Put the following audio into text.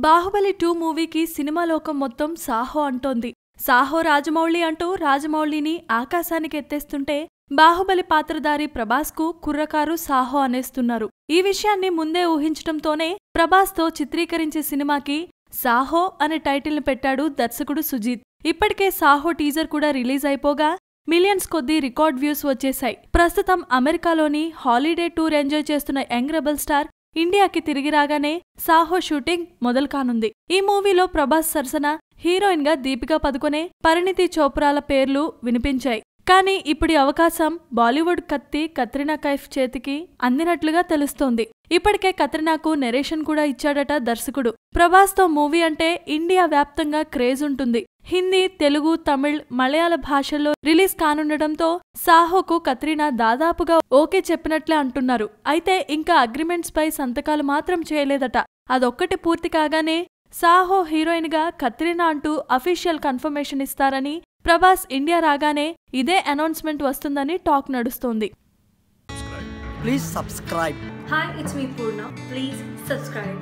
బాహుబలి 2 మూవీకి సినిమా లోకం మొత్తం సాహో అంటోంది. సాహో రాజమౌళి అంటూ రాజమౌళిని ఆకాశానికి ఎత్తేస్తుంటే బాహుబలి పాత్రధారి ప్రభాస్ కు కుర్రకారు సాహో అనేస్తున్నారు. ఈ విషయాన్ని ముందే ఊహించటంతోనే ప్రభాస్ తో చిత్రీకరించే సినిమాకి సాహో అనే టైటిల్ ని పెట్టాడు దర్శకుడు సుజీత్. ఇప్పటికే సాహో టీజర్ కూడా రిలీజ్ అయిపోగా మిలియన్స్ కొద్దీ రికార్డ్ వ్యూస్ వచ్చేశాయి. ప్రస్తుతం అమెరికాలోని హాలిడే టూర్ ఎంజాయ్ చేస్తున్న యంగ్ రెబల్ స్టార్ ఇండియాకి తిరిగి రాగానే సాహో షూటింగ్ మొదలు కానుంది. ఈ మూవీలో ప్రభాస్ సరసన హీరోయిన్ గా దీపికా పదుకొనే, పరిణితి చోప్రాల పేర్లు వినిపించాయి. కానీ ఇప్పుడి అవకాశం బాలీవుడ్ కత్తి కత్రినా కైఫ్ చేతికి అందినట్లుగా తెలుస్తోంది. ఇప్పటికే కత్రినాకు నెరేషన్ కూడా ఇచ్చాడట దర్శకుడు. ప్రభాస్ తో మూవీ అంటే ఇండియా వ్యాప్తంగా క్రేజ్ ఉంటుంది. హిందీ, తెలుగు, తమిళ్, మలయాళ భాషల్లో రిలీజ్ కానుండటంతో సాహోకు కత్రినా దాదాపుగా ఓకే చెప్పినట్లే అంటున్నారు. అయితే ఇంకా అగ్రిమెంట్స్ పై సంతకాలు మాత్రం చేయలేదట. అదొక్కటి పూర్తి కాగానే సాహో హీరోయిన్ గా కత్రినా అంటూ అఫీషియల్ కన్ఫర్మేషన్ ఇస్తారని, ప్రభాస్ ఇండియా రాగానే ఇదే అనౌన్స్మెంట్ వస్తుందని టాక్ నడుస్తోంది. Please subscribe. Hi, it's me Purna. Please subscribe.